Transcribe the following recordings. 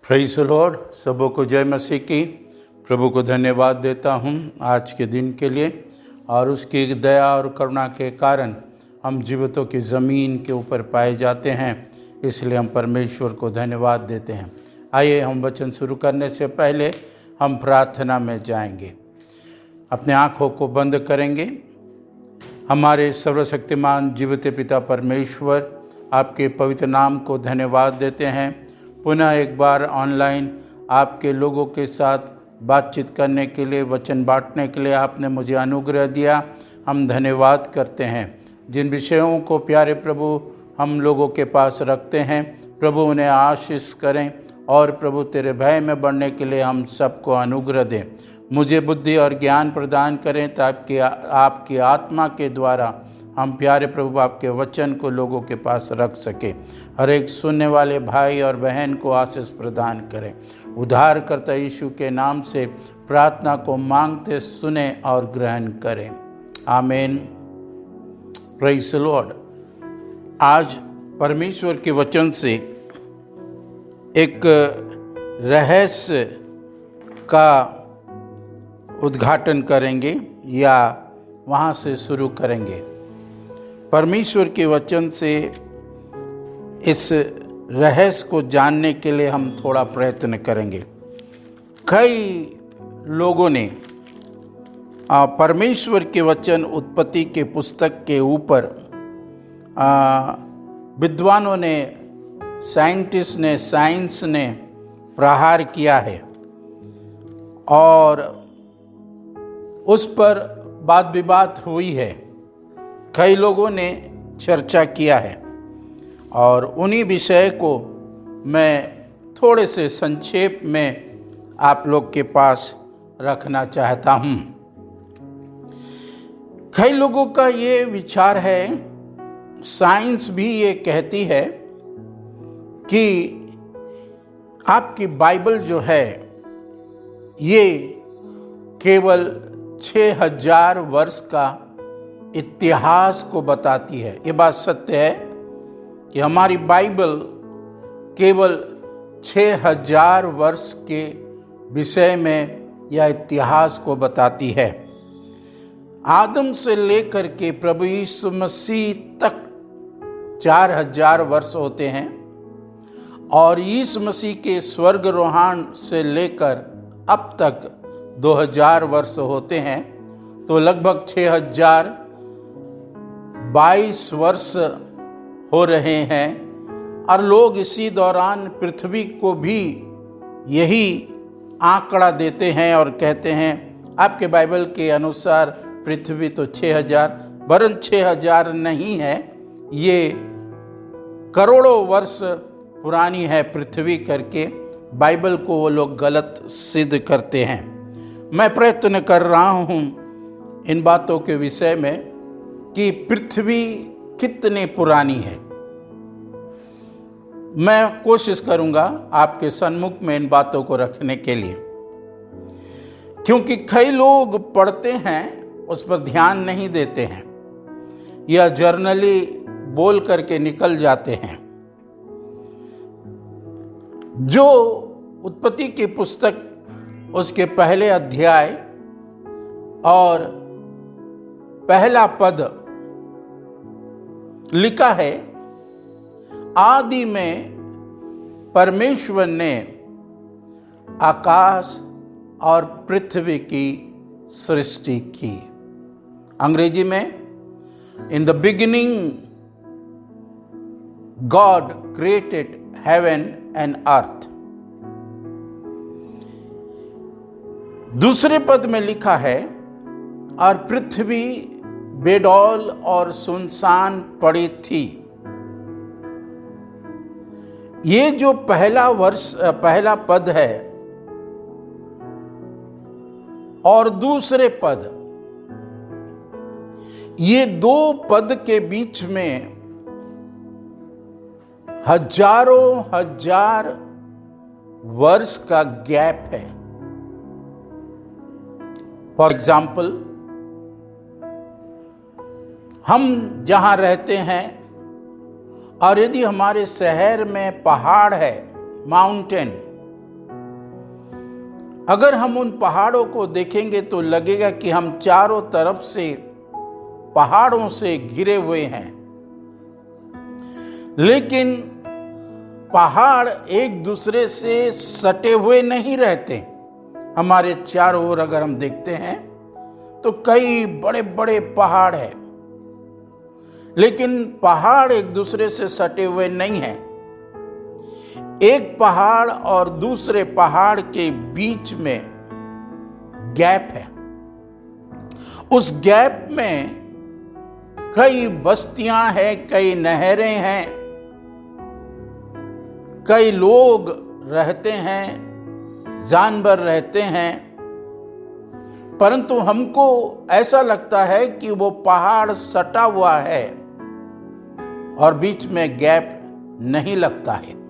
Praise the Lord. सबों को जय मसीह की। प्रभु को धन्यवाद देता हूँ आज के दिन के लिए, और उसकी दया और करुणा के कारण हम जीवितों की ज़मीन के ऊपर पाए जाते हैं, इसलिए हम परमेश्वर को धन्यवाद देते हैं। आइए हम वचन शुरू करने से पहले हम प्रार्थना में जाएंगे। अपने आँखों को बंद करेंगे। हमारे सर्वशक्तिमान जीवित पिता परमेश्वर, आपके पवित्र नाम को धन्यवाद देते हैं। पुनः एक बार ऑनलाइन आपके लोगों के साथ बातचीत करने के लिए, वचन बांटने के लिए आपने मुझे अनुग्रह दिया। हम धन्यवाद करते हैं। जिन विषयों को प्यारे प्रभु हम लोगों के पास रखते हैं, प्रभु उन्हें आशीष करें, और प्रभु तेरे भय में बढ़ने के लिए हम सबको अनुग्रह दें। मुझे बुद्धि और ज्ञान प्रदान करें ताकि आपकी आत्मा के द्वारा हम प्यारे प्रभु आपके वचन को लोगों के पास रख सके। हर एक सुनने वाले भाई और बहन को आशीष प्रदान करें। उद्धारकर्ता यीशु के नाम से प्रार्थना को मांगते सुने और ग्रहण करें। आमीन। Praise the Lord. आज परमेश्वर के वचन से एक रहस्य का उद्घाटन करेंगे या वहाँ से शुरू करेंगे। परमेश्वर के वचन से इस रहस्य को जानने के लिए हम थोड़ा प्रयत्न करेंगे। कई लोगों ने परमेश्वर के वचन उत्पत्ति के पुस्तक के ऊपर, विद्वानों ने, साइंटिस्ट ने, साइंस ने प्रहार किया है और उस पर वाद विवाद हुई है। कई लोगों ने चर्चा किया है और उन्हीं विषय को मैं थोड़े से संक्षेप में आप लोग के पास रखना चाहता हूँ। कई लोगों का ये विचार है, साइंस भी ये कहती है कि आपकी बाइबल जो है ये केवल 6000 वर्ष का इतिहास को बताती है। ये बात सत्य है कि हमारी बाइबल केवल 6000 वर्ष के विषय में या इतिहास को बताती है। आदम से लेकर के प्रभु यीशु मसीह तक 4000 वर्ष होते हैं, और यीशु मसीह के स्वर्गारोहण से लेकर अब तक 2000 वर्ष होते हैं। तो लगभग 6022 वर्ष हो रहे हैं, और लोग इसी दौरान पृथ्वी को भी यही आंकड़ा देते हैं और कहते हैं आपके बाइबल के अनुसार पृथ्वी तो 6000, वरन 6000 नहीं है, ये करोड़ों वर्ष पुरानी है पृथ्वी करके बाइबल को वो लोग गलत सिद्ध करते हैं। मैं प्रयत्न कर रहा हूँ इन बातों के विषय में कि पृथ्वी कितनी पुरानी है। मैं कोशिश करूंगा आपके सन्मुख में इन बातों को रखने के लिए, क्योंकि कई लोग पढ़ते हैं उस पर ध्यान नहीं देते हैं या जर्नली बोल करके निकल जाते हैं। जो उत्पत्ति की पुस्तक उसके पहले अध्याय और पहला पद लिखा है, आदि में परमेश्वर ने आकाश और पृथ्वी की सृष्टि की। अंग्रेजी में in the beginning God created heaven and earth. दूसरे पद में लिखा है और पृथ्वी बेडौल और सुनसान पड़ी थी। ये जो पहला पद है और दूसरे पद, ये दो पद के बीच में हजारों हजार वर्ष का गैप है। फॉर एग्जाम्पल, हम जहां रहते हैं और यदि हमारे शहर में पहाड़ है, माउंटेन, अगर हम उन पहाड़ों को देखेंगे तो लगेगा कि हम चारों तरफ से पहाड़ों से घिरे हुए हैं। लेकिन पहाड़ एक दूसरे से सटे हुए नहीं रहते। हमारे चारों ओर अगर हम देखते हैं तो कई बड़े बड़े पहाड़ हैं, लेकिन पहाड़ एक दूसरे से सटे हुए नहीं हैं। एक पहाड़ और दूसरे पहाड़ के बीच में गैप है। उस गैप में कई बस्तियां हैं, कई नहरें हैं, कई लोग रहते हैं, जानवर रहते हैं, परंतु हमको ऐसा लगता है कि वो पहाड़ सटा हुआ है और बीच में गैप नहीं लगता है।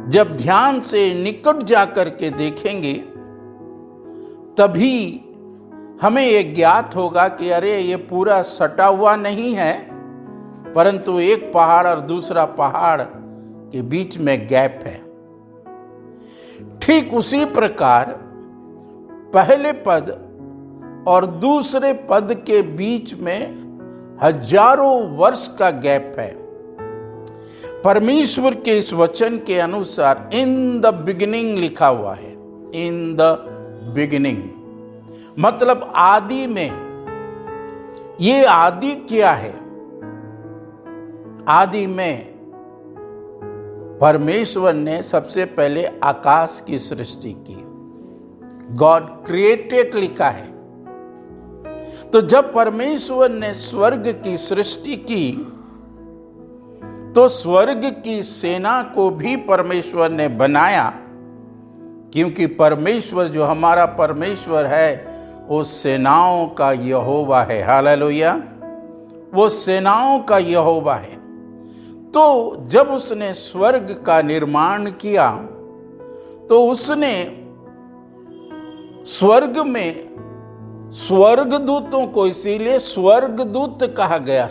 जब ध्यान से निकट जाकर के देखेंगे तभी हमें ये ज्ञात होगा कि अरे ये पूरा सटा हुआ नहीं है, परंतु एक पहाड़ और दूसरा पहाड़ के बीच में गैप है। ठीक उसी प्रकार पहले पद और दूसरे पद के बीच में हजारों वर्ष का गैप है। परमेश्वर के इस वचन के अनुसार इन द बिगिनिंग लिखा हुआ है। इन द बिगिनिंग मतलब आदि में। ये आदि क्या है? आदि में परमेश्वर ने सबसे पहले आकाश की सृष्टि की। गॉड क्रिएटेड लिखा है। तो जब परमेश्वर ने स्वर्ग की सृष्टि की तो स्वर्ग की सेना को भी परमेश्वर ने बनाया, क्योंकि परमेश्वर जो हमारा परमेश्वर है वो सेनाओं का यहोवा है। हालेलुया, वो सेनाओं का यहोवा है। तो जब उसने स्वर्ग का निर्माण किया तो उसने स्वर्ग में स्वर्गदूतों को, इसीलिए स्वर्गदूत कहा गया।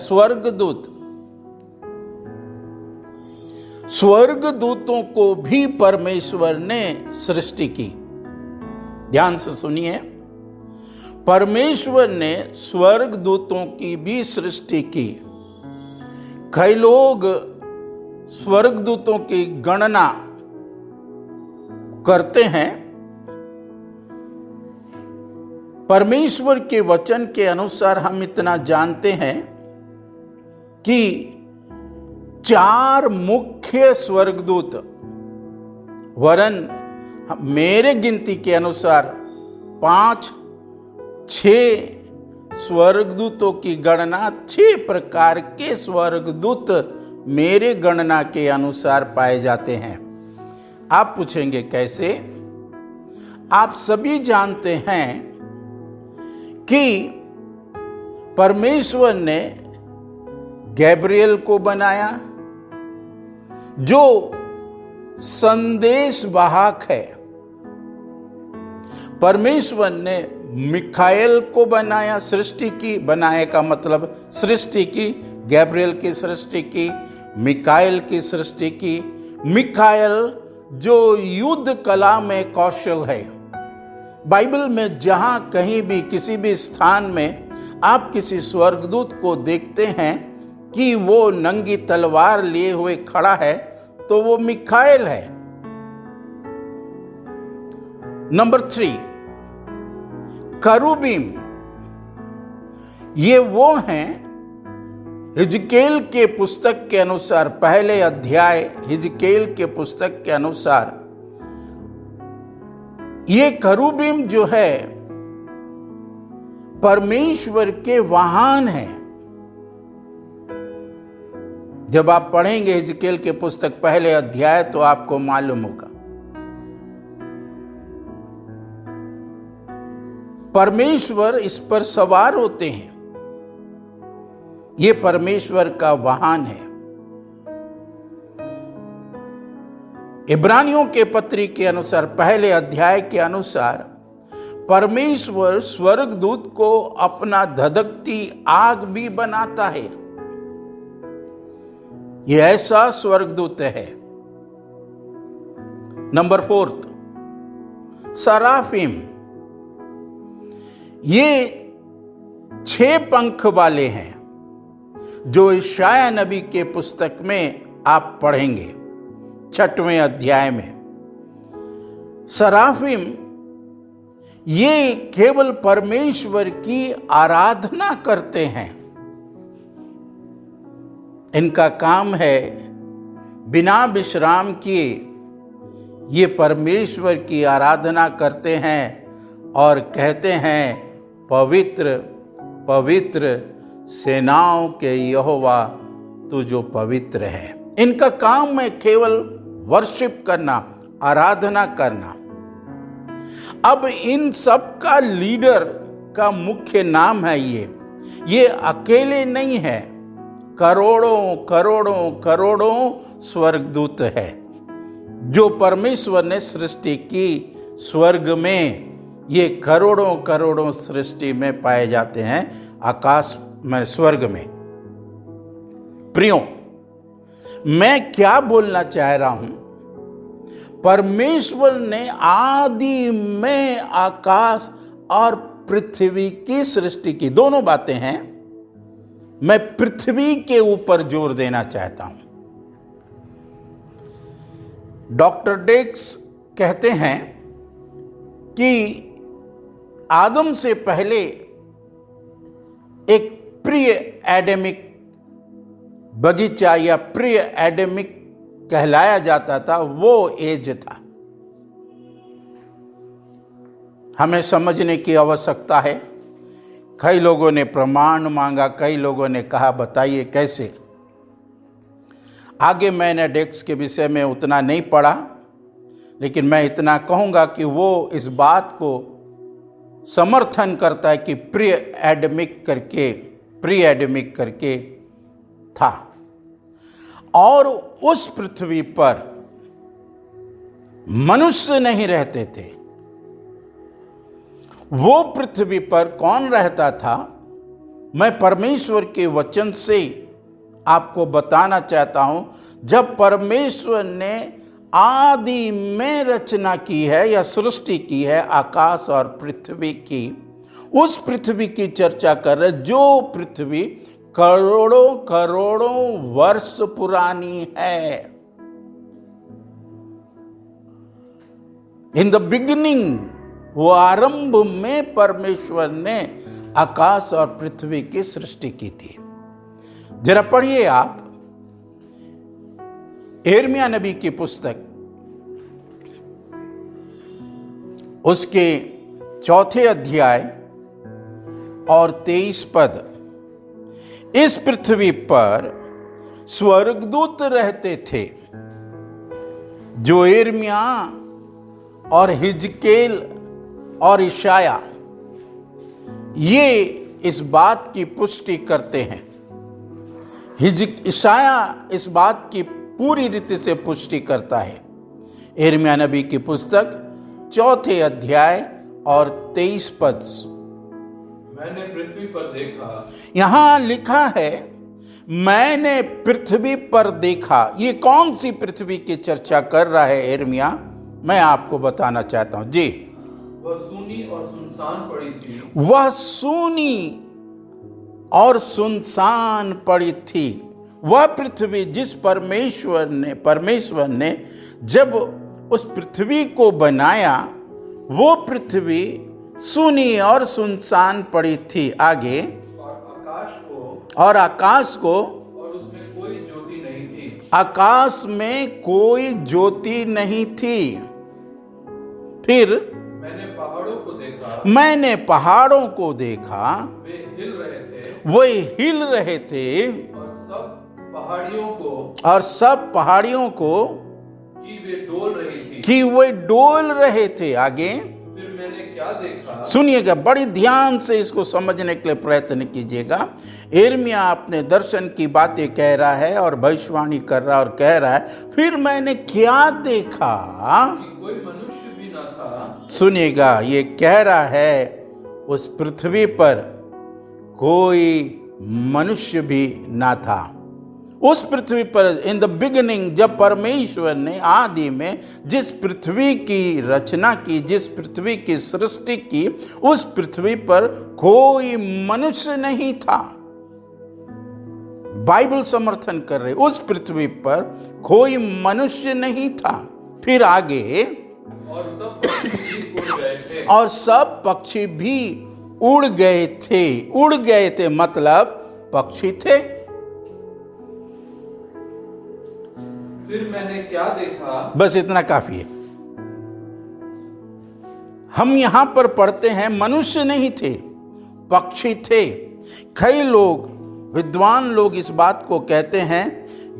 स्वर्गदूतों को भी परमेश्वर ने सृष्टि की। ध्यान से सुनिए, परमेश्वर ने स्वर्गदूतों की भी सृष्टि की। कई लोग स्वर्गदूतों की गणना करते हैं। परमेश्वर के वचन के अनुसार हम इतना जानते हैं कि 4 मुख्य स्वर्गदूत, वरन मेरे गिनती के अनुसार 5-6 स्वर्गदूतों की गणना, 6 प्रकार के स्वर्गदूत मेरे गणना के अनुसार पाए जाते हैं। आप पूछेंगे कैसे? आप सभी जानते हैं कि परमेश्वर ने गैब्रियल को बनाया जो संदेश वाहक है। परमेश्वर ने मिखाएल को बनाया, सृष्टि की। बनाए का मतलब सृष्टि की। गैब्रियल की सृष्टि की, मिखाएल की सृष्टि की। मिखाएल जो युद्ध कला में कौशल है। बाइबल में जहां कहीं भी किसी भी स्थान में आप किसी स्वर्गदूत को देखते हैं कि वो नंगी तलवार लिए हुए खड़ा है, तो वो मिखाएल है। नंबर 3, करूबीम, ये वो हैं, हिजकेल के पुस्तक के अनुसार, पहले अध्याय हिजकेल के पुस्तक के अनुसार ये करूबीम जो है परमेश्वर के वाहन हैं। जब आप पढ़ेंगे हिजकेल के पुस्तक पहले अध्याय तो आपको मालूम होगा। परमेश्वर इस पर सवार होते हैं, ये परमेश्वर का वाहन है। इब्रानियों के पत्री के अनुसार, पहले अध्याय के अनुसार, परमेश्वर स्वर्गदूत को अपना धधकती आग भी बनाता है। यह ऐसा स्वर्गदूत है। नंबर 4, सराफीम, ये 6 पंख वाले हैं जो यशायाह नबी के पुस्तक में आप पढ़ेंगे 6वें अध्याय में। सराफीम ये केवल परमेश्वर की आराधना करते हैं। इनका काम है बिना विश्राम किए ये परमेश्वर की आराधना करते हैं और कहते हैं, पवित्र पवित्र सेनाओं के यहोवा तू जो पवित्र है। इनका काम है केवल वर्शिप करना, आराधना करना। अब इन सब का लीडर का मुख्य नाम है ये अकेले नहीं है, करोड़ों करोड़ों करोड़ों स्वर्गदूत है जो परमेश्वर ने सृष्टि की। स्वर्ग में ये करोड़ों करोड़ों सृष्टि में पाए जाते हैं, आकाश में, स्वर्ग में। प्रियो, मैं क्या बोलना चाह रहा हूं, परमेश्वर ने आदि में आकाश और पृथ्वी की सृष्टि की। दोनों बातें हैं, मैं पृथ्वी के ऊपर जोर देना चाहता हूं। डॉक्टर डेक्स कहते हैं कि आदम से पहले एक प्री एडेमिक बगीचा या प्री एडेमिक कहलाया जाता था, वो एज था। हमें समझने की आवश्यकता है। कई लोगों ने प्रमाण मांगा, कई लोगों ने कहा बताइए कैसे। आगे मैंने डेक्स के विषय में उतना नहीं पढ़ा, लेकिन मैं इतना कहूंगा कि वो इस बात को समर्थन करता है कि प्री एडमिक करके था। और उस पृथ्वी पर मनुष्य नहीं रहते थे। वो पृथ्वी पर कौन रहता था, मैं परमेश्वर के वचन से आपको बताना चाहता हूं। जब परमेश्वर ने आदि में रचना की है या सृष्टि की है आकाश और पृथ्वी की, उस पृथ्वी की चर्चा कर रहे, जो पृथ्वी करोड़ों करोड़ों वर्ष पुरानी है। इन द बिगिनिंग, वो आरंभ में परमेश्वर ने आकाश और पृथ्वी की सृष्टि की थी। जरा पढ़िए आप यिर्मयाह नबी की पुस्तक, उसके 4 अध्याय और 23 पद। इस पृथ्वी पर स्वर्गदूत रहते थे जो यिर्मयाह और हिजकेल और यशायाह ये इस बात की पुष्टि करते हैं। यशायाह इस बात की पूरी रीति से पुष्टि करता है। यिर्मयाह नबी की पुस्तक 4 अध्याय और 23 पद। मैंने पृथ्वी पर देखा, यहां लिखा है मैंने पृथ्वी पर देखा। ये कौन सी पृथ्वी की चर्चा कर रहा है यिर्मयाह, मैं आपको बताना चाहता हूं जी। वह सूनी और सुनसान पड़ी थी। वह सूनी और सुनसान पड़ी थी। वह पृथ्वी जिस परमेश्वर ने जब उस पृथ्वी को बनाया, वो पृथ्वी सूनी और सुनसान पड़ी थी। आगे, और आकाश को और उसमें कोई ज्योति नहीं थी। आकाश में कोई ज्योति नहीं थी। फिर मैंने पहाड़ों को देखा, वे हिल रहे थे और सब पहाड़ियों को कि वे डोल रहे थे। आगे, फिर मैंने क्या देखा? सुनिएगा, बड़ी ध्यान से इसको समझने के लिए प्रयत्न कीजिएगा। यिर्मयाह अपने दर्शन की बातें कह रहा है और भविष्यवाणी कर रहा और कह रहा है, फिर मैंने क्या देखा? कोई मनुष्य भी न था। सुनिएगा, ये कह रहा है उस पृथ्वी पर कोई मनुष्य भी ना था। उस पृथ्वी पर इन द बिगिनिंग, जब परमेश्वर ने आदि में जिस पृथ्वी की रचना की, जिस पृथ्वी की सृष्टि की, उस पृथ्वी पर कोई मनुष्य नहीं था। बाइबल समर्थन कर रहे, उस पृथ्वी पर कोई मनुष्य नहीं था। फिर आगे, और सब पक्षी भी उड़ गए थे। उड़ गए थे मतलब पक्षी थे। फिर मैंने क्या देखा? बस इतना काफी है। हम यहां पर पढ़ते हैं मनुष्य नहीं थे, पक्षी थे। कई लोग, विद्वान लोग इस बात को कहते हैं,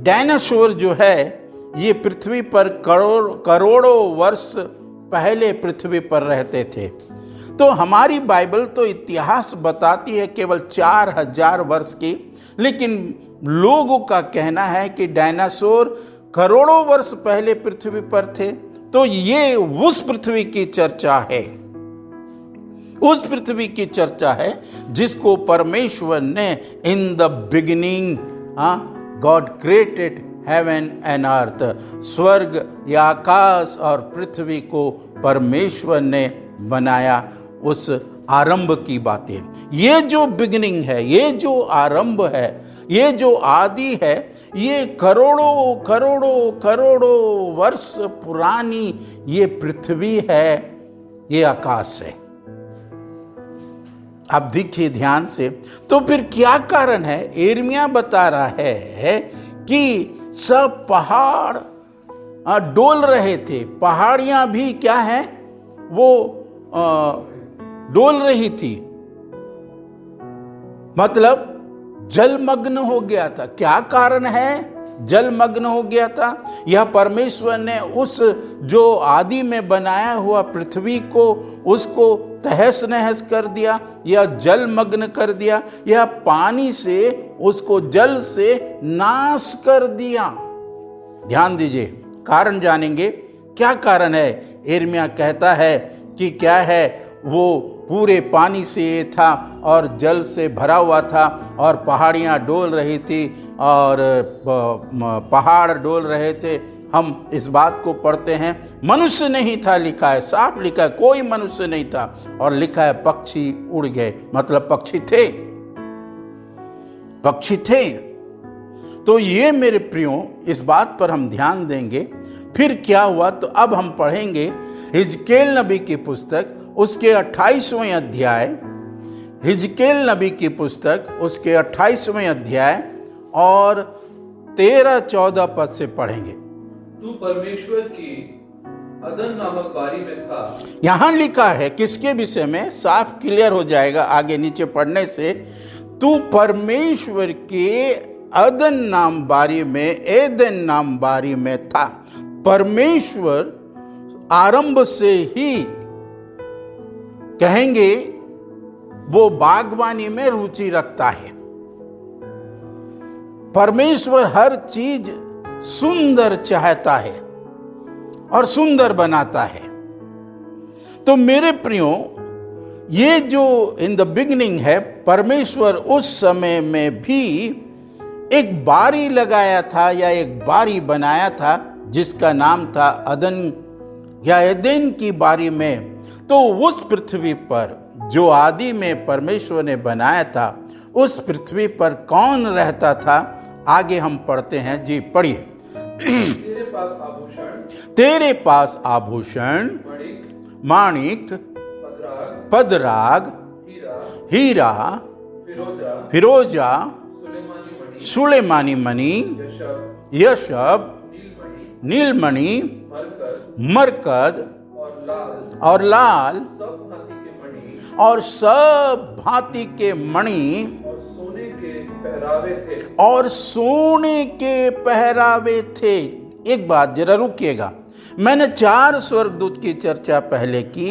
डायनासोर जो है ये पृथ्वी पर करोड़ों वर्ष पहले पृथ्वी पर रहते थे। तो हमारी बाइबल तो इतिहास बताती है केवल 4000 वर्ष की, लेकिन लोगों का कहना है कि डायनासोर करोड़ों वर्ष पहले पृथ्वी पर थे। तो ये उस पृथ्वी की चर्चा है, उस पृथ्वी की चर्चा है जिसको परमेश्वर ने in the beginning God created heaven and earth, स्वर्ग या आकाश और पृथ्वी को परमेश्वर ने बनाया। उस आरंभ की बातें, ये जो बिगिनिंग है, ये जो आरंभ है, ये जो आदि है, ये करोड़ों करोड़ों करोड़ों वर्ष पुरानी ये पृथ्वी है, ये आकाश है। अब देखिए ध्यान से, तो फिर क्या कारण है? यिर्मयाह बता रहा है कि सब पहाड़ डोल रहे थे। पहाड़ियां भी क्या है, वो डोल रही थी, मतलब जलमग्न हो गया था। क्या कारण है जलमग्न हो गया था? यह परमेश्वर ने उस जो आदि में बनाया हुआ पृथ्वी को, उसको तहस नहस कर दिया या जलमग्न कर दिया, या पानी से उसको जल से नाश कर दिया। ध्यान दीजिए, कारण जानेंगे क्या कारण है। यिर्मयाह कहता है कि क्या है, वो पूरे पानी से ये था और जल से भरा हुआ था और पहाड़ियाँ डोल रही थी और पहाड़ डोल रहे थे। हम इस बात को पढ़ते हैं, मनुष्य नहीं था, लिखा है, साफ लिखा है, कोई मनुष्य नहीं था, और लिखा है पक्षी उड़ गए, मतलब पक्षी थे, पक्षी थे। तो ये मेरे प्रियो, इस बात पर हम ध्यान देंगे। फिर क्या हुआ, तो अब हम पढ़ेंगे हिजकेल नबी की पुस्तक, उसके 28वें अध्याय, हिजकेल नबी की पुस्तक उसके 28वें अध्याय और 13-14 पद से पढ़ेंगे। तू परमेश्वर की अदन नामक बारी में था। यहां लिखा है किसके विषय में, साफ क्लियर हो जाएगा आगे नीचे पढ़ने से। तू परमेश्वर के अदन नाम बारी में, एदन नाम बारी में था। परमेश्वर आरंभ से ही कहेंगे वो बागवानी में रुचि रखता है। परमेश्वर हर चीज सुंदर चाहता है और सुंदर बनाता है। तो मेरे प्रियो, ये जो इन द बिगिनिंग है, परमेश्वर उस समय में भी एक बारी लगाया था या एक बारी बनाया था जिसका नाम था अदन या एदेन की बारी में। तो उस पृथ्वी पर जो आदि में परमेश्वर ने बनाया था, उस पृथ्वी पर कौन रहता था? आगे हम पढ़ते हैं जी, पढ़िए। तेरे पास आभूषण, तेरे पास आभूषण, मणिक, माणिक, पदराग, पदराग, हीरा, हीरा, फिरोजा, फिरोजा, सुलेमानी मणि, सुलेमानी मणि, यशब, यशब, नीलमणि, नीलमणि, मरकत मरकद और लाल सब भांति के मणि और सब भांति के मणि और सोने के पहरावे थे। और सोने के पहरावे थे। एक बात जरा रुकिएगा, मैंने 4 स्वर्गदूत की चर्चा पहले की,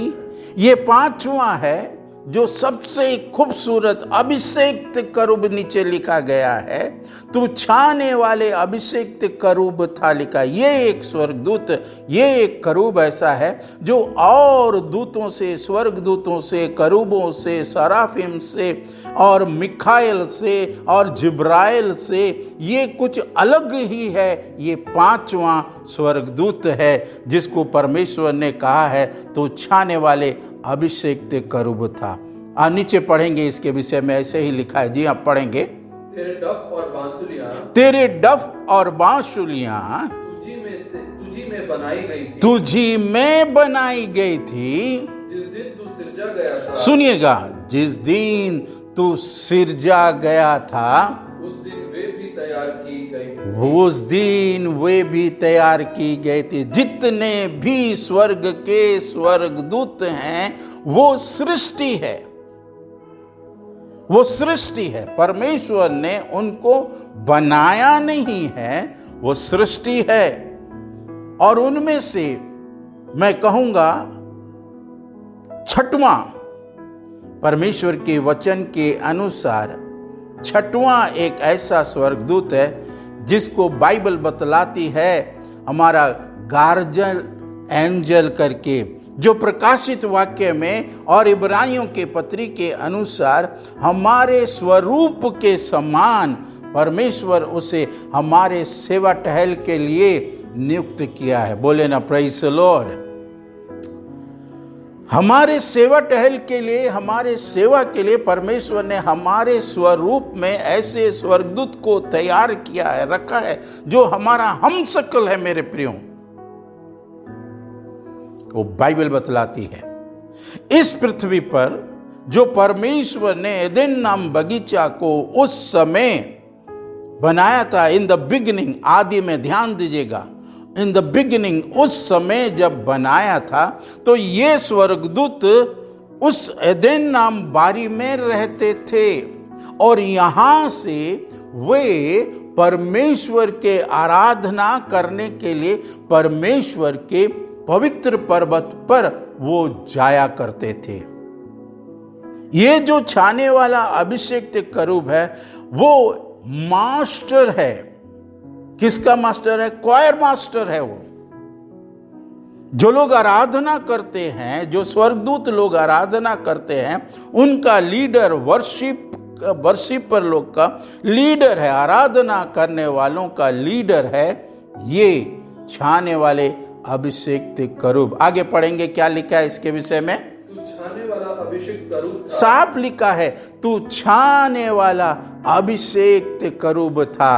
ये 5वां है जो सबसे खूबसूरत अभिषेक्त करूब नीचे लिखा गया है। तू छाने वाले अभिषेक्त करूब था लिखा। ये एक स्वर्गदूत, ये एक करूब ऐसा है जो और दूतों से, स्वर्गदूतों से, करूबों से, सराफिम से और मिखाइल से और जिब्राइल से ये कुछ अलग ही है। ये 5वां स्वर्गदूत है जिसको परमेश्वर ने कहा है तो छाने वाले अभिषेक्त करूब था। नीचे पढ़ेंगे इसके विषय में, ऐसे ही लिखा है जी, आप पढ़ेंगे। तेरे डफ और बांसुलियां, तेरे डफ और बांसुलियां तुझी में बनाई गई थी। तुझी में बनाई गई थी। जिस दिन तू सिरजा गया था, सुनिएगा, जिस दिन तू सिरजा गया था उस दिन वे भी तैयार की गई। उस दिन वे भी तैयार की गई थी। जितने भी स्वर्ग के स्वर्गदूत हैं वो सृष्टि है, वो सृष्टि है। परमेश्वर ने उनको बनाया नहीं है, वो सृष्टि है। और उनमें से मैं कहूंगा 6वां, परमेश्वर के वचन के अनुसार 6वां एक ऐसा स्वर्गदूत है जिसको बाइबल बतलाती है हमारा गार्जियन एंजल करके, जो प्रकाशित वाक्य में और इब्रानियों के पत्री के अनुसार हमारे स्वरूप के समान परमेश्वर उसे हमारे सेवा टहल के लिए नियुक्त किया है। बोले ना प्रेज़ द लॉर्ड। हमारे सेवा टहल के लिए, हमारे सेवा के लिए परमेश्वर ने हमारे स्वरूप में ऐसे स्वर्गदूत को तैयार किया है, रखा है, जो हमारा हमशक्ल है। मेरे प्रियो, वो बाइबल बतलाती है इस पृथ्वी पर जो परमेश्वर ने एदेन नाम बगीचा को उस समय बनाया था, इन द बिगिनिंग, आदि में, ध्यान दीजिएगा, इन द बिगिनिंग, उस समय जब बनाया था तो ये स्वर्गदूत उस एदेन नाम बारी में रहते थे और यहां से वे परमेश्वर के आराधना करने के लिए परमेश्वर के पवित्र पर्वत पर वो जाया करते थे। ये जो छाने वाला अभिषेक करूब है वो मास्टर है। किसका मास्टर है? क्वायर मास्टर है। वो जो लोग आराधना करते हैं, जो स्वर्गदूत लोग आराधना करते हैं, उनका लीडर, वर्शिपर लोग का लीडर है, आराधना करने वालों का लीडर है ये छाने वाले अभिषेक करूब। आगे पढ़ेंगे क्या लिखा है इसके विषय में। तू छाने वाला अभिषेक करूब था। साफ लिखा है, तू छाने वाला अभिषेक करूब था।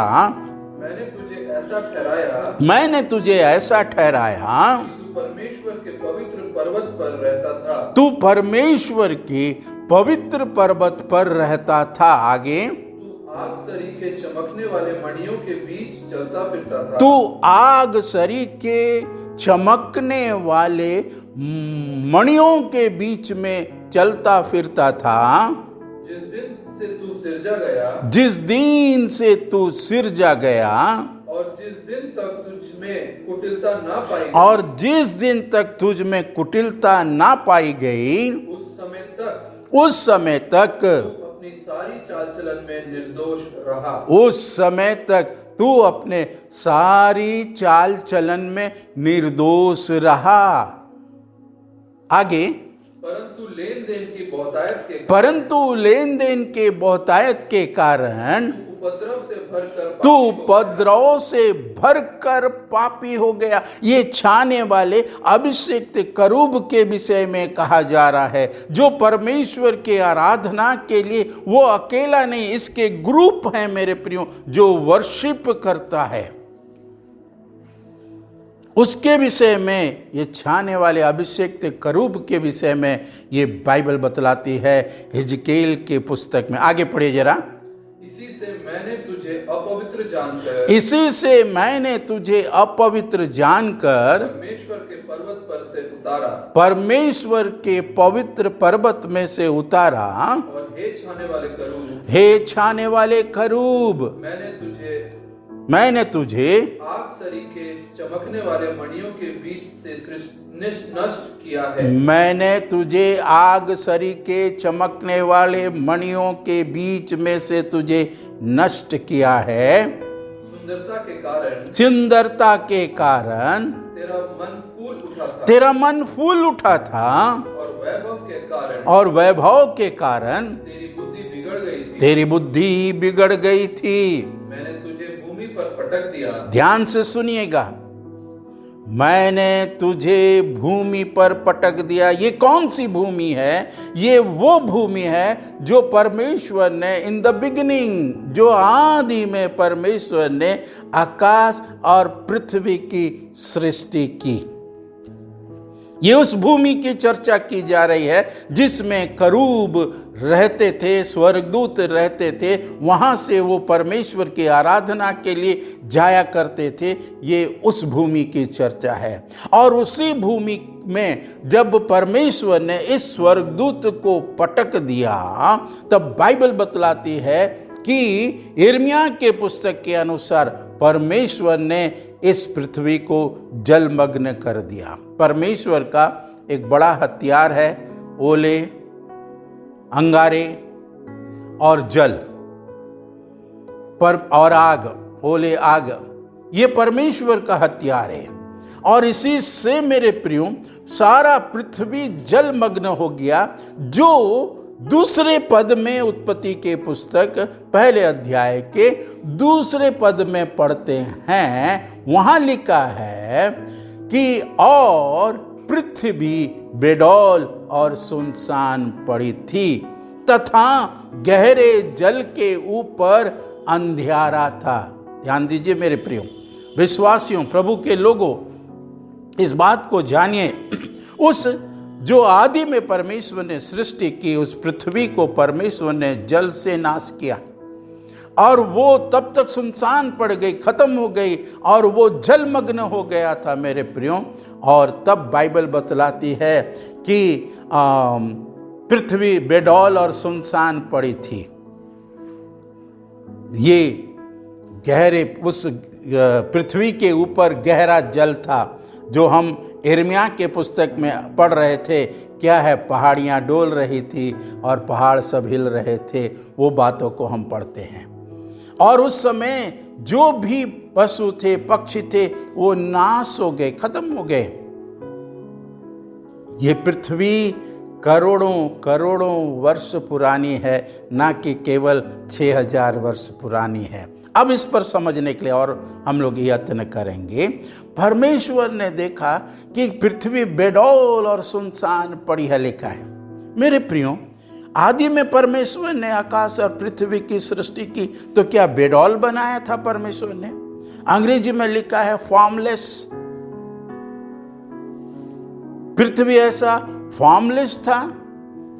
मैंने तुझे ऐसा ठहराया, मैंने तुझे ऐसा ठहराया कि तू परमेश्वर के पवित्र पर्वत पर रहता था। तू परमेश्वर के पवित्र पर्वत पर रहता था। आगे, तू आग सरी के चमकने वाले मणियों के बीच चलता फिरता था। तू आग सरी के चमकने वाले मणियों के बीच में चलता फिरता था। जिस दिन से तू सिरजा गया, जिस दिन से तू सिरजा गया, और जिस दिन तक तुझ में कुटिलता ना पाई गई, और जिस दिन तक तुझ में कुटिलता ना पाई गई, उस समय तक तू अपनी सारी चाल चलन में निर्दोष रहा। उस समय तक तू अपने सारी चाल चलन में निर्दोष रहा। आगे, परंतु लेन देन की बहुतायत के कारण उपद्रव से भरकर तू पापी हो गया। उपद्रव से भरकर पापी हो गया। ये छाने वाले अभिषिक्त करूब के विषय में कहा जा रहा है, जो परमेश्वर के आराधना के लिए वो अकेला नहीं, इसके ग्रुप हैं मेरे प्रियो जो वर्शिप करता है। उसके विषय में ये छाने वाले अभिषेक करूब के विषय में ये बाइबल बतलाती है हिजकेल के पुस्तक में। आगे पढ़िए जरा। इसी से मैंने तुझे अपवित्र जानकर इसी से मैंने तुझे अपवित्र जानकर परमेश्वर के पर्वत पर से उतारा, परमेश्वर के पवित्र पर्वत में से उतारा। और हे छाने वाले करूब, हे छाने वाले करूब, मैंने तुझे आग सरीखे चमकने वाले मणियों के बीच से नष्ट किया है। मैंने तुझे आग सरी के चमकने वाले मणियों के बीच में से तुझे नष्ट किया है। सुंदरता के कारण तेरा मन फूल उठा था, और वैभव के कारण तेरी बुद्धि बिगड़ गई थी। मैंने तुझे भूमि पर पटक दिया। ध्यान से सुनिएगा, मैंने तुझे भूमि पर पटक दिया। ये कौन सी भूमि है? ये वो भूमि है जो परमेश्वर ने इन द बिगिनिंग, जो आदि में परमेश्वर ने आकाश और पृथ्वी की सृष्टि की। ये उस भूमि की चर्चा की जा रही है जिसमें करूब रहते थे, स्वर्गदूत रहते थे। वहां से वो परमेश्वर की आराधना के लिए जाया करते थे। ये उस भूमि की चर्चा है। और उसी भूमि में जब परमेश्वर ने इस स्वर्गदूत को पटक दिया, तब बाइबल बतलाती है कि यिर्मयाह के पुस्तक के अनुसार परमेश्वर ने इस पृथ्वी को जलमग्न कर दिया। परमेश्वर का एक बड़ा हथियार है ओले, अंगारे और जल और आग। ओले, आग, ये परमेश्वर का हथियार है। और इसी से मेरे प्रियो सारा पृथ्वी जलमग्न हो गया, जो दूसरे पद में उत्पत्ति के पुस्तक पहले अध्याय के दूसरे पद में पढ़ते हैं। वहां लिखा है कि और पृथ्वी बेडौल और सुनसान पड़ी थी, तथा गहरे जल के ऊपर अंधियारा था। ध्यान दीजिए मेरे प्रियो विश्वासियों, प्रभु के लोगों, इस बात को जानिए। उस जो आदि में परमेश्वर ने सृष्टि की, उस पृथ्वी को परमेश्वर ने जल से नाश किया, और वो तब तक सुनसान पड़ गई, खत्म हो गई, और वो जलमग्न हो गया था मेरे प्रियो। और तब बाइबल बतलाती है कि पृथ्वी बेडौल और सुनसान पड़ी थी। ये गहरे, उस पृथ्वी के ऊपर गहरा जल था, जो हम यिर्मयाह के पुस्तक में पढ़ रहे थे। क्या है? पहाड़ियाँ डोल रही थी और पहाड़ सब हिल रहे थे। वो बातों को हम पढ़ते हैं। और उस समय जो भी पशु थे, पक्षी थे, वो नाश हो गए, खत्म हो गए। ये पृथ्वी करोड़ों करोड़ों वर्ष पुरानी है, ना कि केवल 6000 वर्ष पुरानी है। अब इस पर समझने के लिए और हम लोग यत्न करेंगे। परमेश्वर ने देखा कि पृथ्वी बेडौल और सुनसान पड़ी है, लिखा है। मेरे प्रियो, आदि में परमेश्वर ने आकाश और पृथ्वी की सृष्टि की, तो क्या बेडौल बनाया था परमेश्वर ने? अंग्रेजी में लिखा है फॉर्मलेस। पृथ्वी ऐसा फॉर्मलेस था,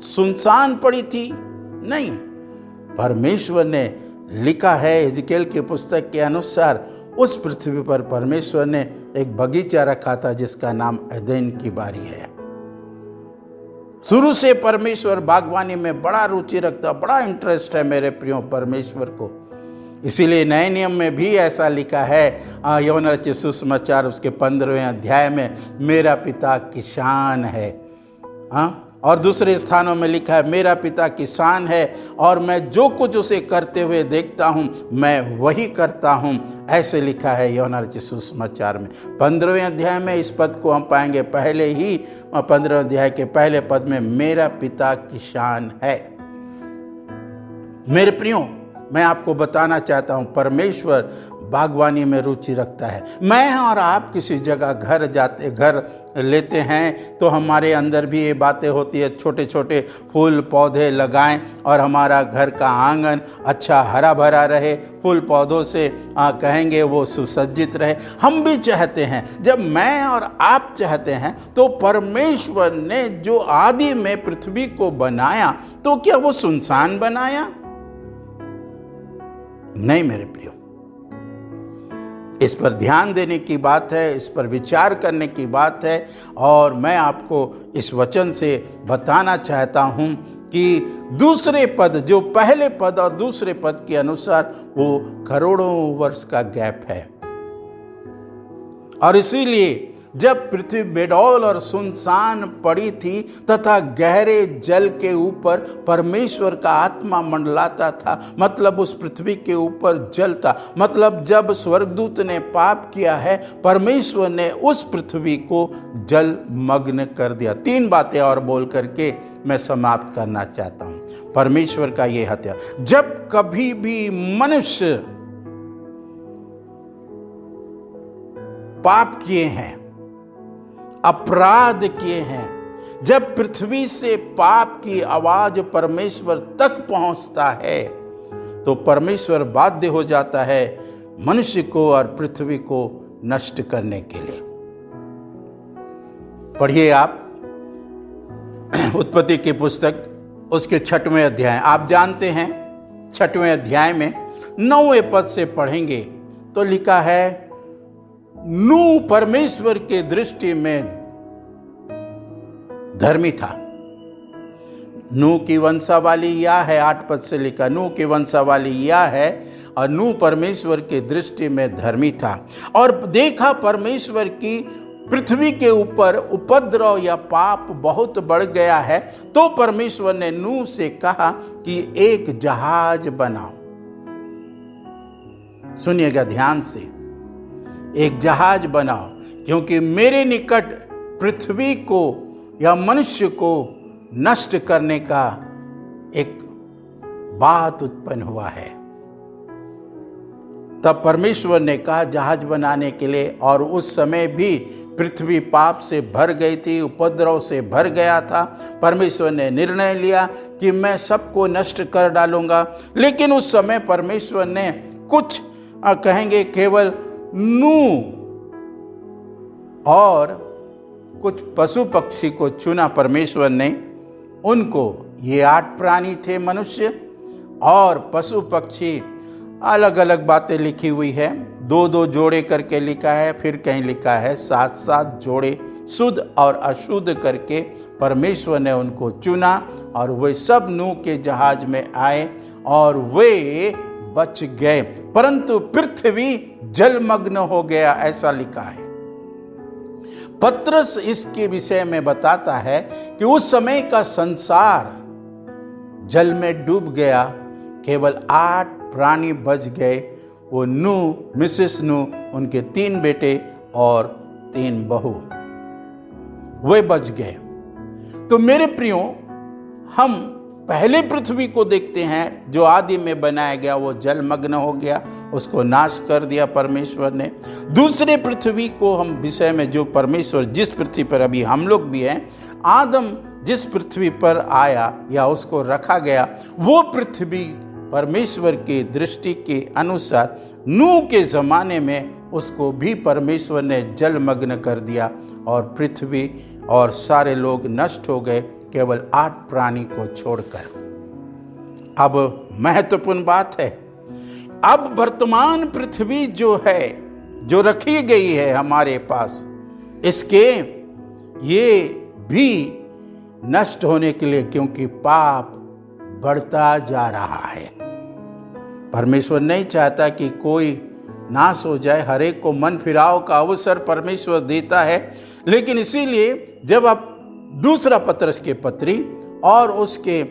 सुनसान पड़ी थी? नहीं। परमेश्वर ने लिखा है हिजकेल के पुस्तक के अनुसार, उस पृथ्वी पर परमेश्वर ने एक बगीचा रखा था जिसका नाम एदेन की बारी है। शुरू से परमेश्वर बागवानी में बड़ा रुचि रखता, बड़ा इंटरेस्ट है मेरे प्रियो परमेश्वर को। इसीलिए नए नियम में भी ऐसा लिखा है, यूहन्ना रचित सुसमाचार उसके 15वें अध्याय में, मेरा पिता किसान है। और दूसरे स्थानों में लिखा है, मेरा पिता किसान है और मैं जो कुछ उसे करते हुए देखता हूँ मैं वही करता हूँ। ऐसे लिखा है यूहन्ना रचित सुसमाचार में 15वें अध्याय में। इस पद को हम पाएंगे पहले ही 15वें अध्याय के पहले पद में, मेरा पिता किसान है। मेरे प्रियो, मैं आपको बताना चाहता हूँ, परमेश्वर बागवानी में रुचि रखता है। मैं और आप किसी जगह घर लेते हैं तो हमारे अंदर भी ये बातें होती है, छोटे छोटे फूल पौधे लगाएं और हमारा घर का आंगन अच्छा हरा भरा रहे, फूल पौधों से कहेंगे वो सुसज्जित रहे। हम भी चाहते हैं, जब मैं और आप चाहते हैं तो परमेश्वर ने जो आदि में पृथ्वी को बनाया, तो क्या वो सुनसान बनाया? नहीं मेरे प्रियो, इस पर ध्यान देने की बात है, इस पर विचार करने की बात है। और मैं आपको इस वचन से बताना चाहता हूं कि दूसरे पद, जो पहले पद और दूसरे पद के अनुसार वो करोड़ों वर्ष का गैप है। और इसीलिए जब पृथ्वी बेडौल और सुनसान पड़ी थी तथा गहरे जल के ऊपर परमेश्वर का आत्मा मंडलाता था, मतलब उस पृथ्वी के ऊपर जल था, मतलब जब स्वर्गदूत ने पाप किया है, परमेश्वर ने उस पृथ्वी को जल मग्न कर दिया। 3 बातें और बोल करके मैं समाप्त करना चाहता हूं। परमेश्वर का यह हत्या, जब कभी भी मनुष्य पाप किए हैं, अपराध किए हैं, जब पृथ्वी से पाप की आवाज परमेश्वर तक पहुंचता है, तो परमेश्वर बाध्य हो जाता है मनुष्य को और पृथ्वी को नष्ट करने के लिए। पढ़िए आप उत्पत्ति की पुस्तक, उसके 6वें अध्याय। आप जानते हैं 6वें अध्याय में 9वें पद से पढ़ेंगे तो लिखा है, नूह परमेश्वर के दृष्टि में धर्मी था। नूह की वंशावली यह है, 8 पद से लिखा, नूह की वंशावली यह है, और नूह परमेश्वर की दृष्टि में धर्मी था। और देखा परमेश्वर की पृथ्वी के ऊपर उपद्रव या पाप बहुत बढ़ गया है, तो परमेश्वर ने नूह से कहा कि एक जहाज बनाओ। सुनिएगा ध्यान से, एक जहाज बनाओ, क्योंकि मेरे निकट पृथ्वी को या मनुष्य को नष्ट करने का एक बात उत्पन्न हुआ है। तब परमेश्वर ने कहा जहाज बनाने के लिए, और उस समय भी पृथ्वी पाप से भर गई थी, उपद्रव से भर गया था। परमेश्वर ने निर्णय लिया कि मैं सबको नष्ट कर डालूंगा। लेकिन उस समय परमेश्वर ने कुछ कहेंगे केवल नूह और कुछ पशु पक्षी को चुना परमेश्वर ने। उनको, ये 8 प्राणी थे, मनुष्य और पशु पक्षी, अलग अलग बातें लिखी हुई है, 2-2 जोड़े करके लिखा है, फिर कहीं लिखा है 7-7 जोड़े, शुद्ध और अशुद्ध करके परमेश्वर ने उनको चुना, और वे सब नूह के जहाज में आए और वे बच गए, परंतु पृथ्वी जलमग्न हो गया, ऐसा लिखा है। पत्रस इसके विषय में बताता है कि उस समय का संसार जल में डूब गया, केवल 8 प्राणी बच गए। वो नूह, मिसेस नूह, उनके 3 बेटे और 3 बहू, वे बच गए। तो मेरे प्रियो, हम पहले पृथ्वी को देखते हैं जो आदि में बनाया गया, वो जलमग्न हो गया, उसको नाश कर दिया परमेश्वर ने। दूसरे पृथ्वी को हम विषय में, जो परमेश्वर जिस पृथ्वी पर अभी हम लोग भी हैं, आदम जिस पृथ्वी पर आया या उसको रखा गया, वो पृथ्वी परमेश्वर की दृष्टि के अनुसार नूह के ज़माने में उसको भी परमेश्वर ने जलमग्न कर दिया, और पृथ्वी और सारे लोग नष्ट हो गए, केवल 8 प्राणी को छोड़कर। अब महत्वपूर्ण बात है, अब वर्तमान पृथ्वी जो है, जो रखी गई है हमारे पास, इसके ये भी नष्ट होने के लिए, क्योंकि पाप बढ़ता जा रहा है। परमेश्वर नहीं चाहता कि कोई नाश हो जाए, हर एक को मन फिराव का अवसर परमेश्वर देता है। लेकिन इसीलिए जब आप दूसरा पत्रस के पत्री और उसके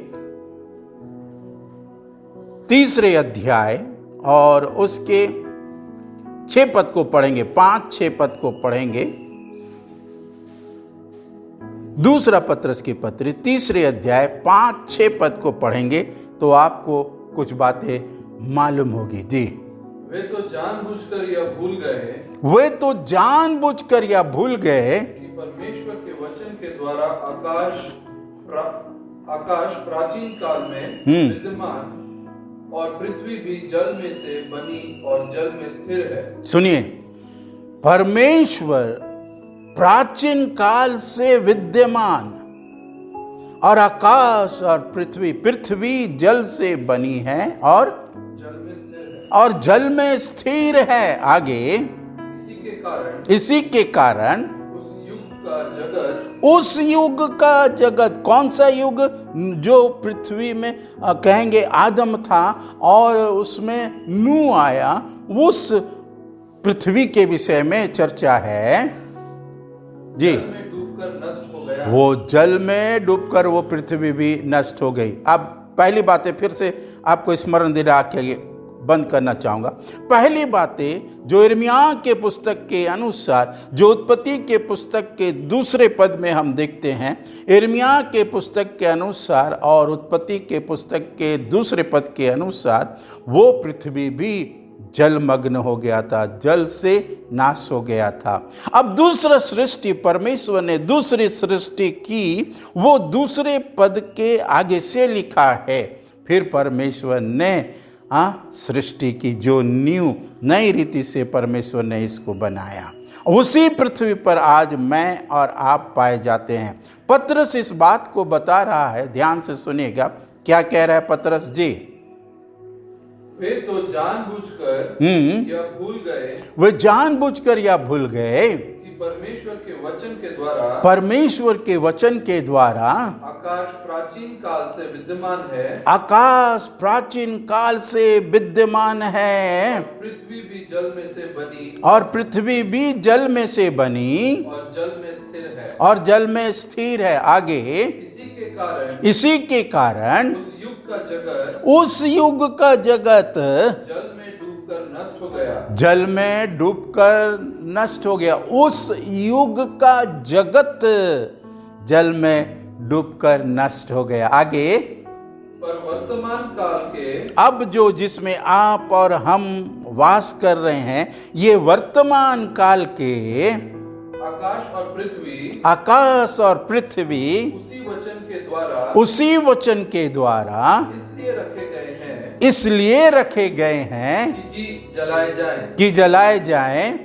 3 अध्याय और उसके 6 पद को पढ़ेंगे, 5-6 पद को पढ़ेंगे, दूसरा पत्रस की पत्री 3 अध्याय 5-6 पद को पढ़ेंगे, तो आपको कुछ बातें मालूम होगी। जी, वे तो जानबूझकर यह भूल गए वे तो जानबूझकर या भूल गए कि परमेश्वर के वचन के द्वारा आकाश प्राचीन काल में विद्यमान और पृथ्वी भी जल में से बनी और जल में स्थिर है। सुनिए, परमेश्वर प्राचीन काल से विद्यमान और आकाश और पृथ्वी जल से बनी है और जल में स्थिर है। आगे, इसी के कारण उस युग का जगत, कौन सा युग? जो पृथ्वी में कहेंगे आदम था और उसमें नूह आया, उस पृथ्वी के विषय में चर्चा है। जी, वो जल में डूबकर वो पृथ्वी भी नष्ट हो गई। अब पहली बातें फिर से आपको स्मरण दिला के बंद करना चाहूंगा। पहली बातें जो यिर्मयाह के पुस्तक के अनुसार, जो उत्पत्ति के पुस्तक के दूसरे पद में हम देखते हैं, यिर्मयाह के पुस्तक के अनुसार और उत्पत्ति के पुस्तक के दूसरे पद के अनुसार वो पृथ्वी भी जलमग्न हो गया था, जल से नाश हो गया था। अब दूसरा सृष्टि, परमेश्वर ने दूसरी सृष्टि की, वो दूसरे पद के आगे से लिखा है। फिर परमेश्वर ने सृष्टि की, जो नई रीति से परमेश्वर ने इसको बनाया। उसी पृथ्वी पर आज मैं और आप पाए जाते हैं। पतरस इस बात को बता रहा है, ध्यान से सुनिएगा क्या कह रहा है पतरस जी। वे तो जानबूझकर या भूल गए, वे जानबूझकर या भूल गए कि परमेश्वर के वचन के द्वारा, परमेश्वर के वचन के द्वारा आकाश प्राचीन काल से विद्यमान है, आकाश प्राचीन काल से विद्यमान है, पृथ्वी भी जल में से बनी और पृथ्वी भी जल में से बनी और जल में स्थिर है, और जल में स्थिर है। आगे, इसी के कारण उस युग का जगत जल में डूबकर नष्ट हो गया, जल में डूबकर नष्ट हो गया। उस युग का जगत जल में डूबकर नष्ट हो गया। आगे, पर वर्तमान काल के, अब जो जिसमें आप और हम वास कर रहे हैं, ये वर्तमान काल के आकाश और पृथ्वी उसी वचन के द्वारा इसलिए रखे गए हैं कि जलाए जाएं,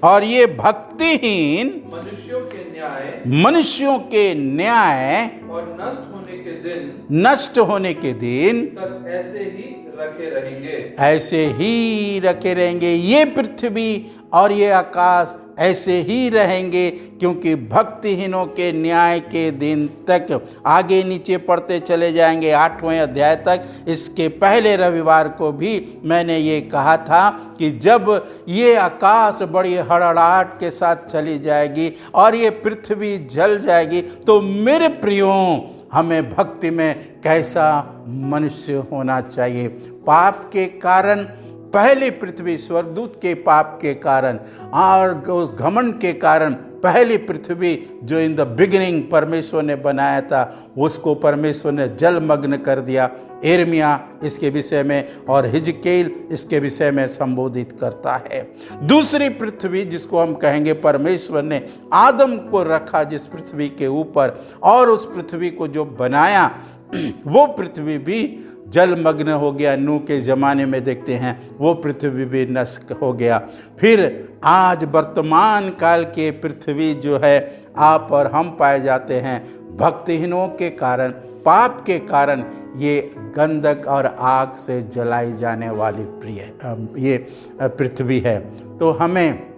और ये भक्तिहीन मनुष्यों के न्याय और नष्ट होने के दिन तक ऐसे ही रखे रहेंगे। ये पृथ्वी और ये आकाश ऐसे ही रहेंगे, क्योंकि भक्तिहीनों के न्याय के दिन तक। आगे नीचे पढ़ते चले जाएंगे 8वें अध्याय तक। इसके पहले रविवार को भी मैंने ये कहा था कि जब ये आकाश बड़ी हड़हड़ाहट के साथ चली जाएगी और ये पृथ्वी जल जाएगी, तो मेरे प्रियों, हमें भक्ति में कैसा मनुष्य होना चाहिए। पाप के कारण पहली पृथ्वी, स्वर्गदूत के पाप के कारण और उस घमंड के कारण पहली पृथ्वी जो इन द बिगिनिंग परमेश्वर ने बनाया था, उसको परमेश्वर ने जलमग्न कर दिया। यिर्मयाह इसके विषय में और हिजकील इसके विषय में संबोधित करता है। दूसरी पृथ्वी जिसको हम कहेंगे, परमेश्वर ने आदम को रखा जिस पृथ्वी के ऊपर, और उस पृथ्वी को जो बनाया वो पृथ्वी भी जलमग्न हो गया। नूह के ज़माने में देखते हैं वो पृथ्वी भी नष्ट हो गया। फिर आज वर्तमान काल के पृथ्वी जो है आप और हम पाए जाते हैं, भक्तिहीनों के कारण, पाप के कारण ये गंधक और आग से जलाई जाने वाली ये पृथ्वी है। तो हमें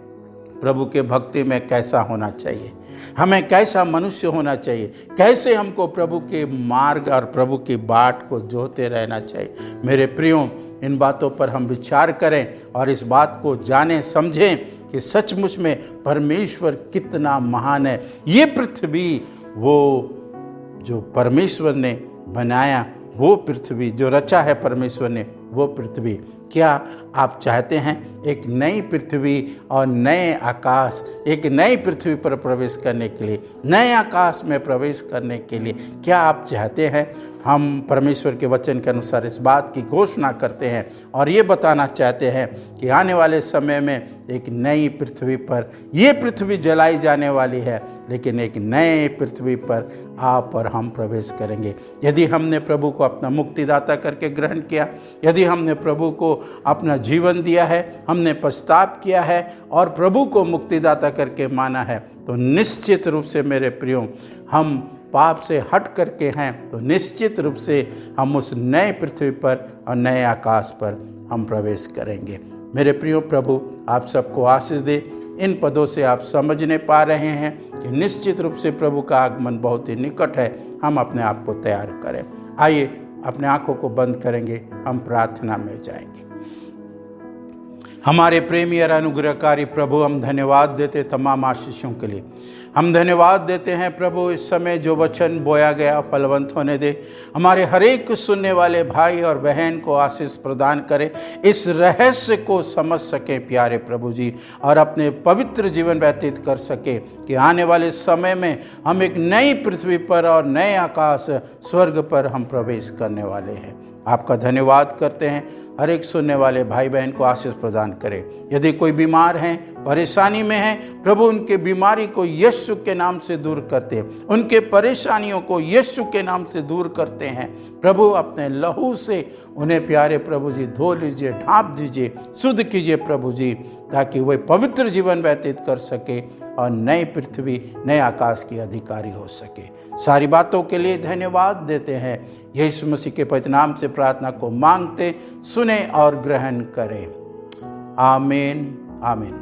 प्रभु के भक्ति में कैसा होना चाहिए, हमें कैसा मनुष्य होना चाहिए, कैसे हमको प्रभु के मार्ग और प्रभु की बाट को जोते रहना चाहिए। मेरे प्रियों, इन बातों पर हम विचार करें और इस बात को जानें समझें कि सचमुच में परमेश्वर कितना महान है। ये पृथ्वी वो जो परमेश्वर ने बनाया, वो पृथ्वी जो रचा है परमेश्वर ने, वो पृथ्वी क्या आप चाहते हैं एक नई पृथ्वी और नए आकाश, एक नई पृथ्वी पर प्रवेश करने के लिए, नए आकाश में प्रवेश करने के लिए क्या आप चाहते हैं? हम परमेश्वर के वचन के अनुसार इस बात की घोषणा करते हैं और ये बताना चाहते हैं कि आने वाले समय में एक नई पृथ्वी पर, ये पृथ्वी जलाई जाने वाली है, लेकिन एक नए पृथ्वी पर आप और हम प्रवेश करेंगे। यदि हमने प्रभु को अपना मुक्तिदाता करके ग्रहण किया, यदि हमने प्रभु को अपना जीवन दिया है, हमने पश्चाताप किया है और प्रभु को मुक्तिदाता करके माना है, तो निश्चित रूप से मेरे प्रियो, हम पाप से हट करके हैं तो निश्चित रूप से हम उस नए पृथ्वी पर और नए आकाश पर हम प्रवेश करेंगे। मेरे प्रियो, प्रभु आप सबको आशीष दे। इन पदों से आप समझने पा रहे हैं कि निश्चित रूप से प्रभु का आगमन बहुत ही निकट है। हम अपने आप को तैयार करें। आइए अपने आंखों को बंद करेंगे, हम प्रार्थना में जाएंगे। हमारे प्रेमी और अनुग्रहकारी प्रभु, हम धन्यवाद देते तमाम आशीषों के लिए। हम धन्यवाद देते हैं प्रभु, इस समय जो वचन बोया गया फलवंत होने दे। हमारे हर एक सुनने वाले भाई और बहन को आशीष प्रदान करें, इस रहस्य को समझ सके प्यारे प्रभु जी, और अपने पवित्र जीवन व्यतीत कर सके कि आने वाले समय में हम एक नई पृथ्वी पर और नए आकाश स्वर्ग पर हम प्रवेश करने वाले हैं। आपका धन्यवाद करते हैं। हर एक सुनने वाले भाई बहन को आशीष प्रदान करें। यदि कोई बीमार हैं, परेशानी में हैं, प्रभु उनके बीमारी को यीशु के नाम से दूर करते हैं, उनके परेशानियों को यीशु के नाम से दूर करते हैं। प्रभु अपने लहू से उन्हें प्यारे प्रभु जी धो लीजिए, ढांप दीजिए, शुद्ध कीजिए प्रभु जी, ताकि वे पवित्र जीवन व्यतीत कर सके और नई पृथ्वी, नए आकाश की अधिकारी हो सके। सारी बातों के लिए धन्यवाद देते हैं। यीशु मसीह के पवित्र नाम से प्रार्थना को मांगते, सुने और ग्रहण करें। आमीन, आमीन।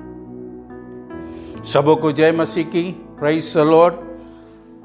सबों को जय मसीह की। Praise the Lord.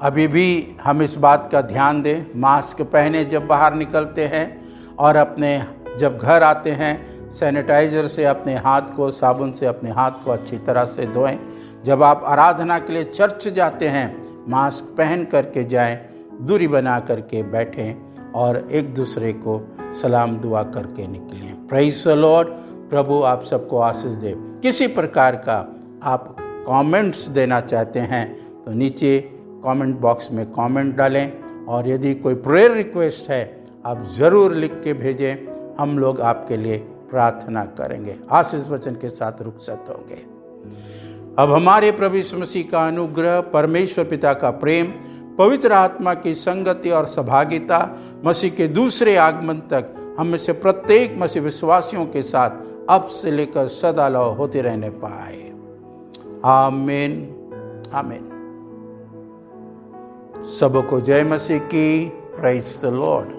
अभी भी हम इस बात का ध्यान दें, मास्क पहने जब बाहर निकलते हैं, और अपने जब घर आते हैं सैनिटाइज़र से अपने हाथ को, साबुन से अपने हाथ को अच्छी तरह से धोएं। जब आप आराधना के लिए चर्च जाते हैं, मास्क पहन करके जाएं, दूरी बना करके बैठें और एक दूसरे को सलाम दुआ करके निकलें। Praise the Lord. प्रभु आप सबको आशीष दे। किसी प्रकार का आप कमेंट्स देना चाहते हैं तो नीचे कमेंट बॉक्स में कमेंट डालें, और यदि कोई प्रेयर रिक्वेस्ट है आप ज़रूर लिख के भेजें। हम लोग आपके लिए प्रार्थना करेंगे। आशीष वचन के साथ रुखसत होंगे। अब हमारे प्रभु यीशु मसीह का अनुग्रह, परमेश्वर पिता का प्रेम, पवित्र आत्मा की संगति और सहभागिता मसीह के दूसरे आगमन तक हम में से प्रत्येक मसीह विश्वासियों के साथ अब से लेकर सदा होते रहने पाए। आमीन, आमीन। सबको जय मसीह की। Praise the Lord.